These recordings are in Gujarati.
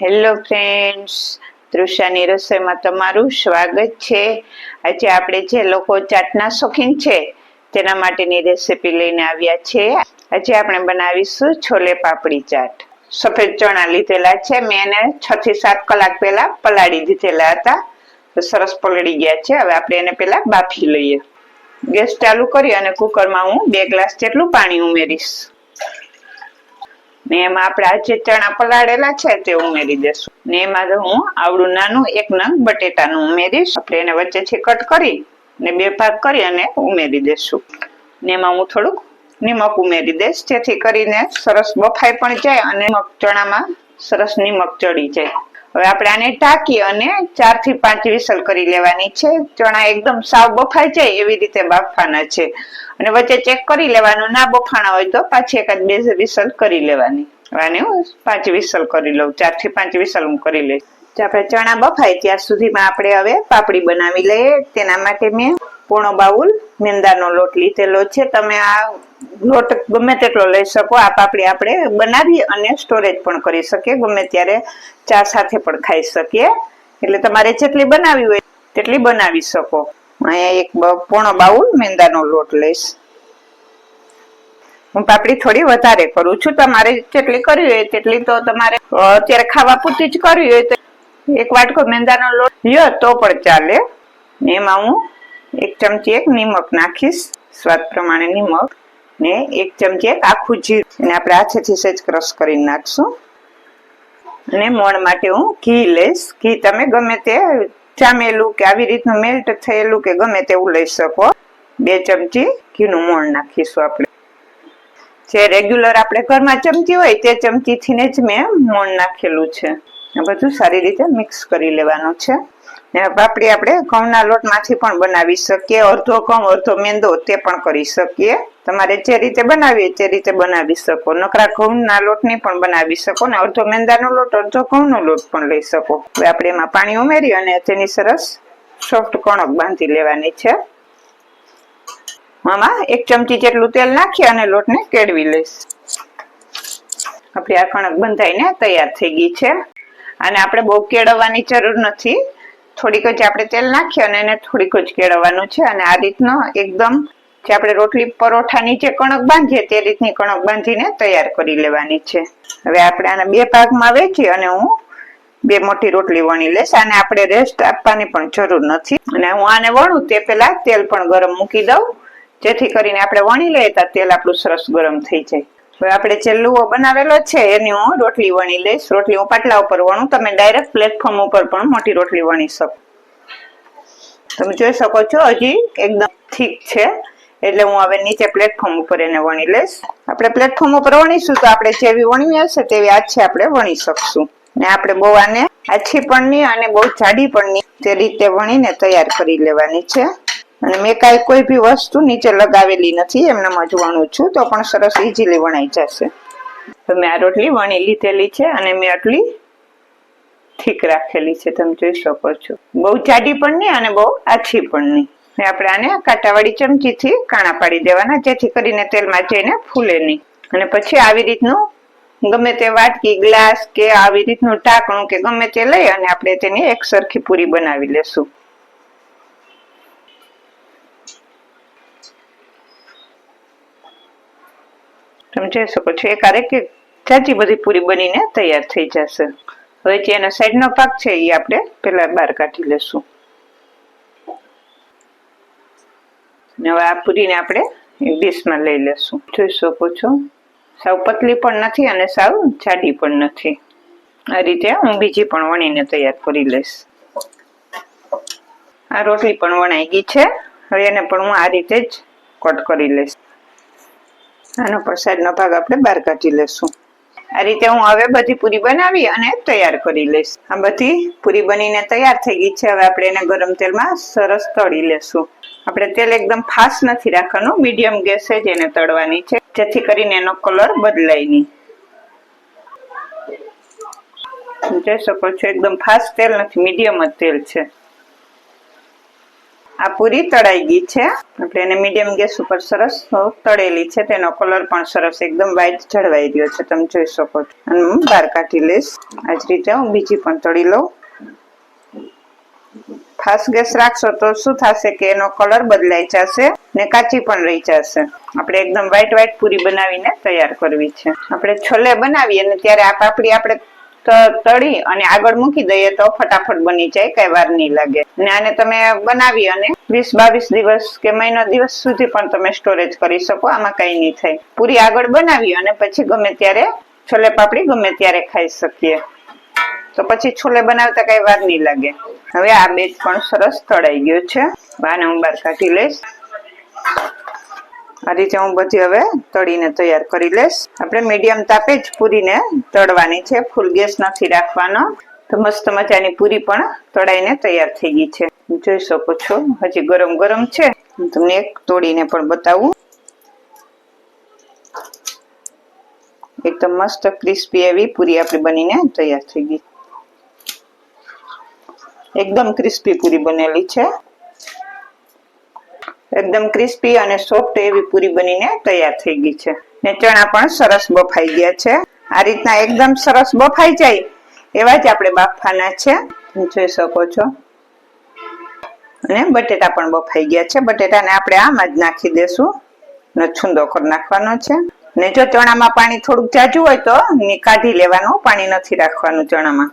હેલો ફ્રેન્ડ્સ, તૃષાની રસોઈમાં તમારું સ્વાગત છે। આજે આપણે જે લોકો ચાટના શોખીન છે તેના માટેની રેસીપી લઈને આવ્યા છે। આજે આપણે બનાવીશું છોલે પાપડી ચાટ। સફેદ ચણા લીધેલા છે, મેં એને 6 થી 7 કલાક પહેલા પલાળી દીધેલા હતા, તો સરસ પલળી ગયા છે। હવે આપણે એને પહેલા બાફી લઈએ। ગેસ ચાલુ કરી અને કુકરમાં હું 2 ગ્લાસ જેટલું પાણી ઉમેરીશ ને એમાં આપણે આ જે ચણા પલાળેલા છે તે ઉમેરી દેશું ને એમાં હું આવડું નાનું 1 નંગ બટેટાનું ઉમેરીશ। આપણે એને વચ્ચેથી કટ કરી ને 2 ભાગ કરી અને ઉમેરી દેશું ને એમાં હું થોડુંક નિમક ઉમેરી દઈશ, જેથી કરીને સરસ બફાઈ પણ જાય અને ચણામાં સરસ નિમક ચડી જાય। હવે આપણે આને ઢાંકી અને 4 થી 5 વિસલ કરી લેવાની છે। ચણા એકદમ સાવ બફાઈ જાય એવી રીતે બાફવાના છે અને વચ્ચે ચેક કરી લેવાનું, ના બફાણા હોય તો પાછી 1-2 વિસલ કરી લેવાની। આને હું 5 વિસલ કરી લઉં, 4 થી 5 વિસલ હું કરી લઈશ। આપણે ચણા બફાય ત્યાં સુધીમાં આપણે હવે પાપડી બનાવી લઈએ। તેના માટે મેં પોણો બાઉલ મેંદાનો લોટ લીધેલો છે। તમે આ લોટ ગમે તેટલો લઈ શકો। આ પાપડી આપણે બનાવી અને સ્ટોરેજ પણ કરી શકીએ, ગમે ત્યારે ચા સાથે પણ ખાઈ શકીએ, એટલે તમારે જેટલી બનાવી હોય તેટલી બનાવી શકો। અહીંયા 1 પોણો બાઉલ મેંદાનો લોટ લઈશ। હું પાપડી થોડી વધારે કરું છું, તમારે જેટલી કરવી હોય તેટલી, તો તમારે અત્યારે ખાવા પૂરતી જ કરવી હોય તો 1 વાટકો મેંદાનો લોટ લ્યો તો પણ ચાલે। એમાં હું 1 ચમચી નિમક નાખીશ, સ્વાદ પ્રમાણે નિમક, ને 1 ચમચી આખું જીરું એને આપણે હાથેથી સહેજ ક્રશ કરી નાખશું અને મોણ માટે હું ઘી લઈશ। ઘી તમે ગમે તે જામેલું કે આવી રીતનું મેલ્ટ થયેલું કે ગમે તેવું લઈ શકો। 2 ચમચી ઘીનું મોણ નાખીશું આપણે, જે રેગ્યુલર આપણે ઘરમાં ચમચી હોય તે ચમચીથી જ મેં મોણ નાખેલું છે। આ બધું સારી રીતે મિક્સ કરી લેવાનું છે। પાપડી આપણે ઘઉંના લોટમાંથી પણ બનાવી શકીએ, અડધો ઘઉં અડધો મેંદો તે પણ કરી શકીએ। તમારે જે રીતે બનાવી તે રીતે બનાવી શકો। નકરા ઘઉંના લોટની પણ બનાવી શકો ને અડધો મેંદાનો લોટ અડધો ઘઉંનો લોટ પણ લઈ શકો। હવે આપણે એમાં પાણી ઉમેરી અને તેની સરસ સોફ્ટ કણક બાંધી લેવાની છે। આમાં 1 ચમચી જેટલું તેલ નાખી અને લોટને કેળવી લઈશ। આપણી આ કણક બંધાઈને તૈયાર થઈ ગઈ છે। અને આપણે બહુ કેળવવાની જરૂર નથી, થોડીક જ આપણે તેલ નાખી અને એને થોડીક જ કેળવવાનું છે। અને આ રીતનો એકદમ જે આપણે રોટલી પરોઠાની જે કણક બાંધીએ તે રીતની કણક બાંધીને તૈયાર કરી લેવાની છે। હવે આપણે આને 2 ભાગમાં વહેંચી અને હું 2 મોટી રોટલી વણી લઈશ। આને આપણે રેસ્ટ આપવાની પણ જરૂર નથી, અને હું આને વણું તે પહેલા તેલ પણ ગરમ મૂકી દઉં, જેથી કરીને આપણે વણી લઈએ તો તેલ આપણું સરસ ગરમ થઈ જાય। હવે આપણે જે લુવો બનાવેલો છે એની હું રોટલી વણી લઈશ। રોટલી હું પાટલા ઉપર વણું, તમે ડાયરેક્ટ પ્લેટફોર્મ ઉપર પણ મોટી રોટલી વણી શકો। તમે જોઈ શકો છો હજી એકદમ ઠીક છે, એટલે હું હવે નીચે પ્લેટફોર્મ ઉપર એને વણી લઈશ। આપણે પ્લેટફોર્મ ઉપર વણીશું તો આપણે જેવી વણવી હશે તેવી આછી આપણે વણી શકશું, ને આપણે બહુ આને આછી પણ નહીં અને બહુ જાડી પણ નહીં, તે રીતે વણીને તૈયાર કરી લેવાની છે। અને મેં કાંઈ કોઈ બી વસ્તુ નીચે લગાવેલી નથી, એમનેમ જ વણું છું, તો પણ સરસ ઈઝીલી વણાઈ જશે। તો મેં આ રોટલી વણી લીધેલી છે અને મેં આટલી ઠીક રાખેલી છે, તમે જોઈ શકો છો। બહુ જાડી પણ નહીં અને બહુ આછી પણ નહીં। આપણે આને કાંટાવાળી ચમચીથી કાણા પાડી દેવાના, જેથી કરીને તેલમાં જઈને ફૂલે નહીં। અને પછી આવી રીતનું ગમે તે વાટકી, ગ્લાસ કે આવી રીતનું ઢાંકણું કે ગમે તે લઈ અને આપણે તેની એક સરખી પૂરી બનાવી લેશું। તમે જોઈ શકો છો એકારે કે જાજી બધી પૂરી બનીને તૈયાર થઈ જશે। હવે જે એનો સાઈડનો ભાગ છે એ આપણે પહેલા બહાર કાઢી લેશું। હવે આ પૂરીને આપણે એક ડીશમાં લઈ લેશું। જોઈ શકો છો સાવ પતલી પણ નથી અને સાવ જાડી પણ નથી। આ રીતે હું બીજી પણ વણીને તૈયાર કરી લઈશ। આ રોટલી પણ વણાઈ ગઈ છે, હવે એને પણ હું આ રીતે જ કટ કરી લઈશ। આનો પણ સાઈડનો ભાગ આપણે બહાર કાઢી લેશું। આ રીતે હું હવે બધી પૂરી બનાવી અને તૈયાર કરી લઈશ। આ બધી પૂરી બનીને તૈયાર થઈ ગઈ છે। હવે આપણે એને ગરમ તેલમાં સરસ તળી લેશું। આપણે તેલ એકદમ ફાસ્ટ નથી રાખવાનું, મીડિયમ ગેસે જ એને તળવાની છે, જેથી કરીને એનો કલર બદલાય નહીં। જોઈ શકો છો એકદમ ફાસ્ટ તેલ નથી, મીડિયમ જ તેલ છે। આ પૂરી તળાઈ ગઈ છે. આપણે એને મીડિયમ ગેસ ઉપર સરસ તળેલી છે. તેનો કલર પણ સરસ એકદમ વ્હાઈટ જળવાઈ રહ્યો છે, તમે જોઈ શકો છો. અને હું બહાર કાઢી લઈશ. આ જ રીતે હું બીજી પણ તળી લઉં. ફાસ્ટ ગેસ રાખશો તો શું થશે કે એનો કલર બદલાઈ જશે ને કાચી પણ રહી જશે. આપણે એકદમ વ્હાઈટ પૂરી બનાવીને તૈયાર કરવી છે. આપણે છોલે બનાવીએ ને ત્યારે આ પાપડી આપણે તળી અને આગળ મૂકી દઈએ તો ફટાફટ બની જાય, કઈ વાર નહીં લાગે. ને આને તમે બનાવી અને 20-22 દિવસ કે મહિનો દિવસ સુધી પણ તમે સ્ટોરેજ કરી શકો, આમાં કઈ નહીં થાય. પૂરી આગળ બનાવી અને પછી ગમે ત્યારે છોલે પાપડી ગમે ત્યારે ખાઈ શકીએ. તો પછી છોલે બનાવતા કઈ વાર નહીં લાગે. હવે આ બેચ પણ સરસ તળાઈ ગયો છે. આને હું બહાર કાઢી લઈશ. આ રીતે હું બધી હવે તળીને તૈયાર કરી લઈશ. આપણે મીડિયમ તાપે જ પૂરીને તળવાની છે, ફૂલ ગેસ નથી રાખવાનો. તો મસ્ત મજાની પૂરી પણ તળાઈને તૈયાર થઈ ગઈ છે, જોઈ શકો છો. હજી ગરમ ગરમ છે. હું તમને એક તોડીને પણ બતાવું. એકદમ મસ્ત ક્રિસ્પી એવી પૂરી આપણી બનીને તૈયાર થઈ ગઈ. એકદમ ક્રિસ્પી પૂરી બનેલી છે. એકદમ ક્રિસ્પી અને સોફ્ટ એવી પૂરી બનીને તૈયાર થઈ ગઈ છે. ને ચણા પણ સરસ બફાઈ ગયા છે. આ રીતના એકદમ સરસ બફાઈ જાય એવા જ આપણે બાફવાના છે, જોઈ શકો છો. અને બટેટા પણ બફાઈ ગયા છે. બટેટાને આપણે આમાં જ નાખી દેશું ને છૂંદો કરી નાખવાનો છે. ને જો ચણામાં પાણી થોડુંક જાજુ હોય તો કાઢી લેવાનું, પાણી નથી રાખવાનું. ચણામાં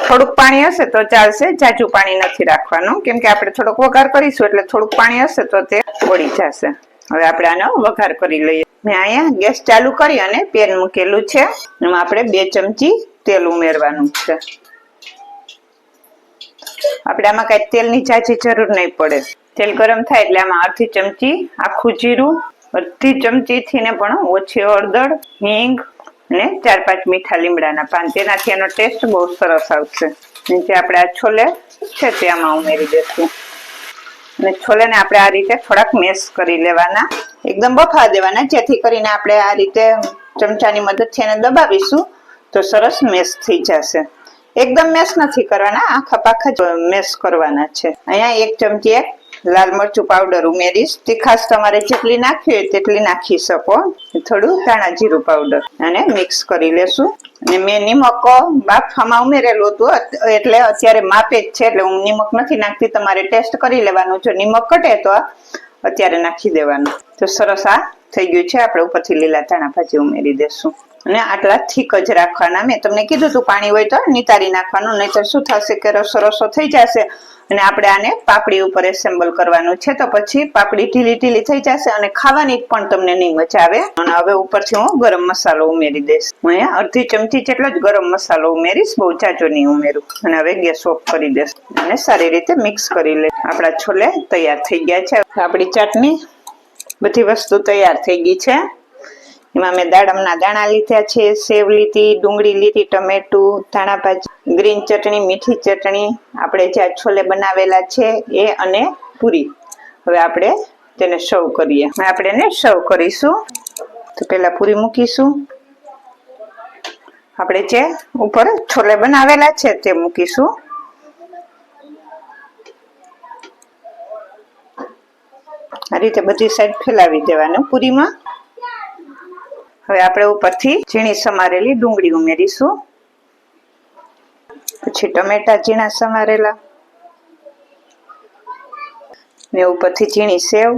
થોડુંક પાણી હશે તો ચાલશે, જાજુ પાણી નથી રાખવાનું, કેમ કે આપણે થોડોક વઘાર કરીશું એટલે થોડુંક પાણી હશે તો તે ઓળી જશે. હવે આપણે આનો વઘાર કરી લઈએ. મેં અહીંયા ગેસ ચાલુ કરી અને પેન મૂકેલું છે. એમાં આપણે 2 ચમચી તેલ ઉમેરવાનું છે. આપણે આમાં કઈ તેલની ઝાઝી જરૂર નહીં પડે. તેલ ગરમ થાય એટલે આમાં અડધી ચમચી આખું જીરું, અડધી ચમચી થી ને પણ ઓછી હળદર, હિંગ અને 4-5 મીઠા લીમડાના પાન. તેનાથી એનો ટેસ્ટ બહુ સરસ આવશે. જે આપણે આ છોલે છે તે આમાં ઉમેરી દેશું. અને છોલેને આપણે આ રીતે થોડાક મેશ કરી લેવાના, એકદમ બફા દેવાના, જેથી કરીને આપણે આ રીતે ચમચાની મદદથી એને દબાવીશું તો સરસ મેશ થઈ જશે. એકદમ મેશ નથી કરવાના, આખા પાખા જ મેશ કરવાના છે. અહીંયા 1 ચમચી લાલ મરચું પાવડર ઉમેરીશ. તીખાશ તમારે જેટલી નાખવી હોય તેટલી નાખી શકો. થોડું ધાણા જીરું પાવડર અને મિક્સ કરી લેશું. અને મેં નિમક બાફવામાં ઉમેરેલું હતું એટલે અત્યારે માપે જ છે, એટલે હું નિમક નથી નાખતી. તમારે ટેસ્ટ કરી લેવાનું, જો નિમક ઘટે તો અત્યારે નાખી દેવાનું. તો સરસ આ થઈ ગયું છે. આપણે ઉપરથી લીલા ધાણા ભાજી ઉમેરી દેશું. અને આટલા થીક જ રાખવાના. મેં તમને કીધું તું પાણી હોય તો નિતારી નાખવાનું, નહીતર શું થશે કે રસો થઈ જશે અને આપણે આને પાપડી ઉપર એસેમ્બલ કરવાનું છે. તો પછી પાપડી ઢીલી થઈ જશે અને ખાવાની પણ તમને નહીં મજા આવે. અને હવે ઉપરથી હું ગરમ મસાલો ઉમેરી દઈશ. હું અહીંયા અડધી ચમચી જેટલો જ ગરમ મસાલો ઉમેરીશ, બહુ જાજો નહીં ઉમેરું. અને હવે ગેસ ઓફ કરી દઈશ અને સારી રીતે મિક્સ કરી લે. આપણા છોલે તૈયાર થઈ ગયા છે. આપણી ચાટણી બધી વસ્તુ તૈયાર થઈ ગઈ છે. એમાં મેં દાડમના દાણા લીધા છે, સેવ લીધી, ડુંગળી લીધી, ટમેટું, ધાણા ભાજી, ગ્રીન ચટણી, મીઠી ચટણી, આપણે જે છોલે બનાવેલા છે એ અને પૂરી. હવે આપણે તેને સર્વ કરીએ. આપણે એને સર્વ કરીશું. તો પેલા પૂરી મૂકીશું. આપણે જે ઉપર છોલે બનાવેલા છે તે મૂકીશું. આ રીતે બધી સાઈડ ફેલાવી દેવાનું પૂરીમાં. હવે આપણે ઉપરથી ઝીણી સમારેલી ડુંગળી ઉમેરીશું, પછી ટમેટા ઝીણા સમારેલા, ને ઉપરથી ઝીણી સેવ,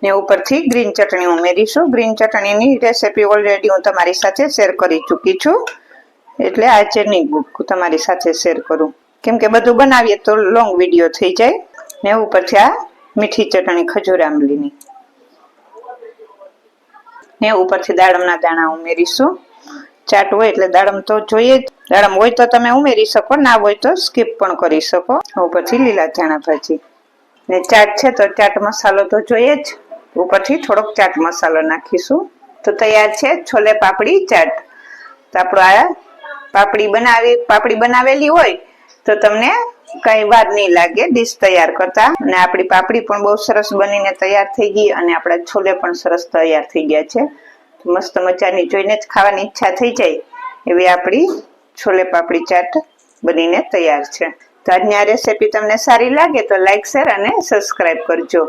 ને ઉપરથી ગ્રીન ચટણી ઉમેરીશું. ગ્રીન ચટણીની રેસીપી ઓલરેડી હું તમારી સાથે શેર કરી ચૂકી છું, એટલે આજે નહીં તમારી સાથે શેર કરું, કેમ કે બધું બનાવીએ તો લોંગ વિડીયો થઈ જાય. ને ઉપરથી આ મીઠી ચટણી ખજૂર આંબલીની, ને ઉપરથી દાડમના દાણા ઉમેરીશું. ચાટ હોય એટલે દાડમ તો જોઈએ જ. દાડમ હોય તો તમે ઉમેરી શકો, ના હોય તો સ્કીપ પણ કરી શકો. ઉપરથી લીલા ધાણા ભાજી, ને ચાટ છે તો ચાટ મસાલો તો જોઈએ જ. ઉપરથી થોડોક ચાટ મસાલો નાખીશું. તો તૈયાર છે છોલે પાપડી ચાટ. તો આપણો આ પાપડી બનાવેલી હોય તો તમને કઈ વાર નહીં લાગે ડીશ તૈયાર કરતા. અને આપણી પાપડી પણ બહુ સરસ બનીને તૈયાર થઈ ગઈ અને આપણા છોલે પણ સરસ તૈયાર થઈ ગયા છે. મસ્ત મજાની જોઈને જ ખાવાની ઈચ્છા થઈ જાય એવી આપણી છોલે પાપડી ચાટ બનીને તૈયાર છે. તો આજની આ રેસીપી તમને સારી લાગે તો લાઈક શેર અને સબસ્ક્રાઈબ કરજો.